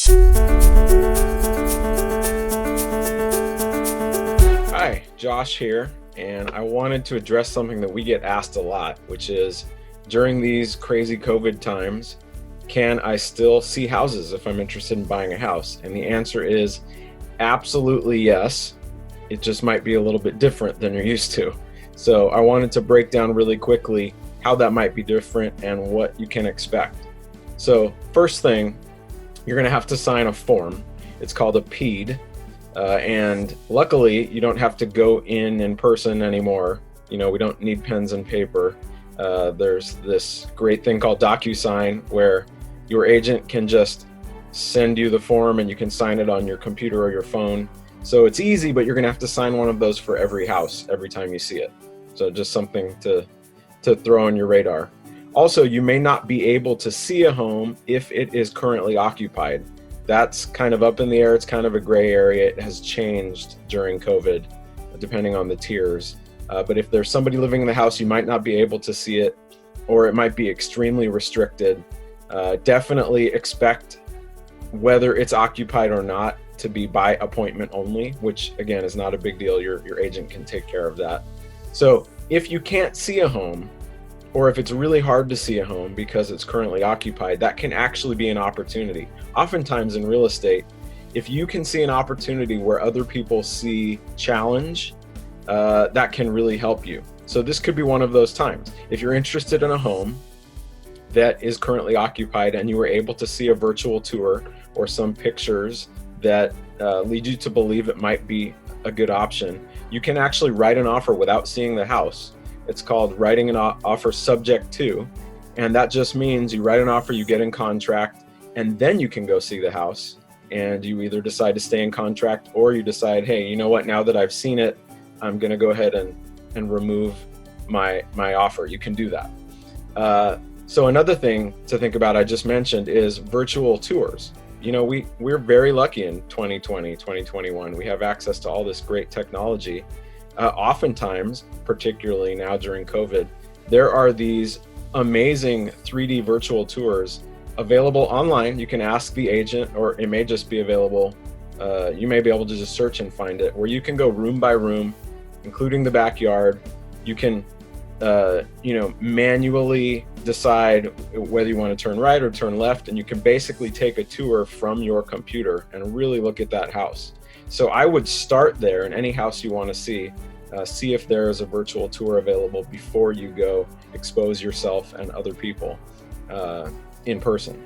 Hi, Josh here, and I wanted to address something that we get asked a lot, which is during these crazy COVID times, can I still see houses if I'm interested in buying a house? And the answer is absolutely yes. It just might be a little bit different than you're used to. So I wanted to break down really quickly how that might be different and what you can expect. So first thing, you're going to have to sign a form. It's called a PED. And luckily, you don't have to go in person anymore. We don't need pens and paper. There's this great thing called DocuSign where your agent can just send you the form and you can sign it on your computer or your phone. So it's easy, but you're going to have to sign one of those for every house every time you see it. So just something to throw on your radar. Also, you may not be able to see a home if it is currently occupied. That's kind of up in the air. It's kind of a gray area. It has changed during COVID, depending on the tiers. But if there's somebody living in the house, you might not be able to see it, or it might be extremely restricted. Definitely expect, whether it's occupied or not, to be by appointment only, which again is not a big deal. Your agent can take care of that. So if you can't see a home, or if it's really hard to see a home because it's currently occupied, that can actually be an opportunity. Oftentimes in real estate, if you can see an opportunity where other people see challenge, that can really help you. So this could be one of those times. If you're interested in a home that is currently occupied and you were able to see a virtual tour or some pictures that lead you to believe it might be a good option, you can actually write an offer without seeing the house. It's called writing an offer subject to, and that just means you write an offer, you get in contract, and then you can go see the house, and you either decide to stay in contract or you decide, hey, you know what, now that I've seen it, I'm going to go ahead and remove my offer. You can do that. So another thing to think about, I just mentioned, is virtual tours. We're very lucky in 2020, 2021. We have access to all this great technology. Oftentimes, particularly now during COVID, there are these amazing 3D virtual tours available online. You can ask the agent, or it may just be available. You may be able to just search and find it, where you can go room by room, including the backyard. You can, manually decide whether you want to turn right or turn left, and you can basically take a tour from your computer and really look at that house. So I would start there in any house you want to see if there is a virtual tour available before you go expose yourself and other people in person.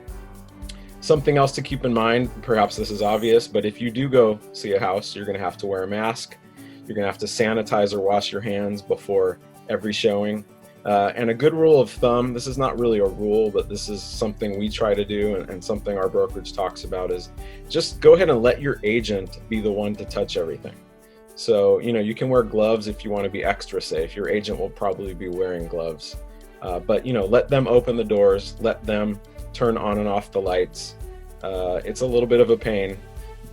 Something else to keep in mind, perhaps this is obvious, but if you do go see a house, you're going to have to wear a mask. You're going to have to sanitize or wash your hands before every showing. And a good rule of thumb, this is not really a rule, but this is something we try to do and something our brokerage talks about, is just go ahead and let your agent be the one to touch everything. So, you can wear gloves if you want to be extra safe. Your agent will probably be wearing gloves. But, let them open the doors, let them turn on and off the lights. It's a little bit of a pain,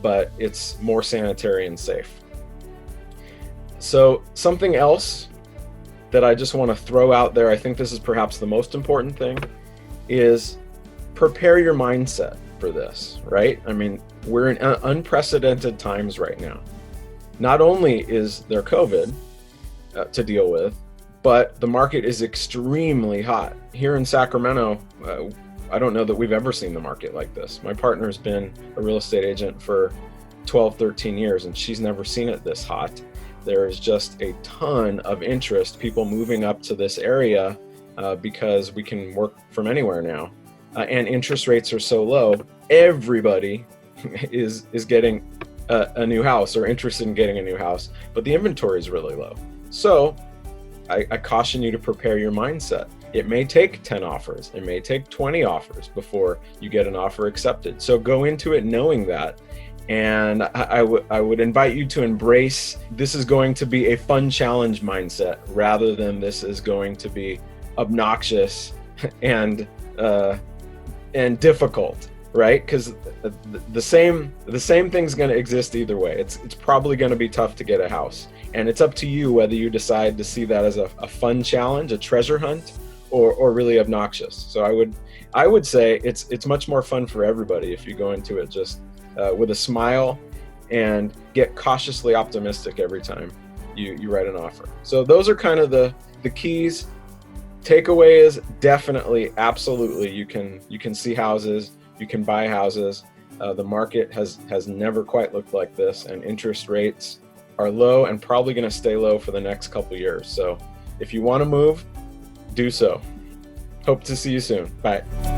but it's more sanitary and safe. So something else that I just want to throw out there, I think this is perhaps the most important thing, is prepare your mindset for this, right? I mean, we're in unprecedented times right now. Not only is there COVID to deal with, but the market is extremely hot. Here in Sacramento, I don't know that we've ever seen the market like this. My partner's been a real estate agent for 12, 13 years, and she's never seen it this hot. There is just a ton of interest, people moving up to this area because we can work from anywhere now. And interest rates are so low, everybody is getting a new house or interested in getting a new house, but the inventory is really low. So I caution you to prepare your mindset. It may take 10 offers, it may take 20 offers before you get an offer accepted. So go into it knowing that. And I would invite you to embrace, this is going to be a fun challenge mindset rather than this is going to be obnoxious and difficult, right? Because the same thing's going to exist either way. It's probably going to be tough to get a house, and it's up to you whether you decide to see that as a fun challenge, a treasure hunt, or really obnoxious. So I would say it's much more fun for everybody if you go into it just with a smile and get cautiously optimistic every time you write an offer. So those are kind of the keys. Takeaway is definitely, absolutely, you can see houses, you can buy houses. The market has never quite looked like this, and interest rates are low and probably going to stay low for the next couple years. So if you want to move, do so. Hope to see you soon. Bye.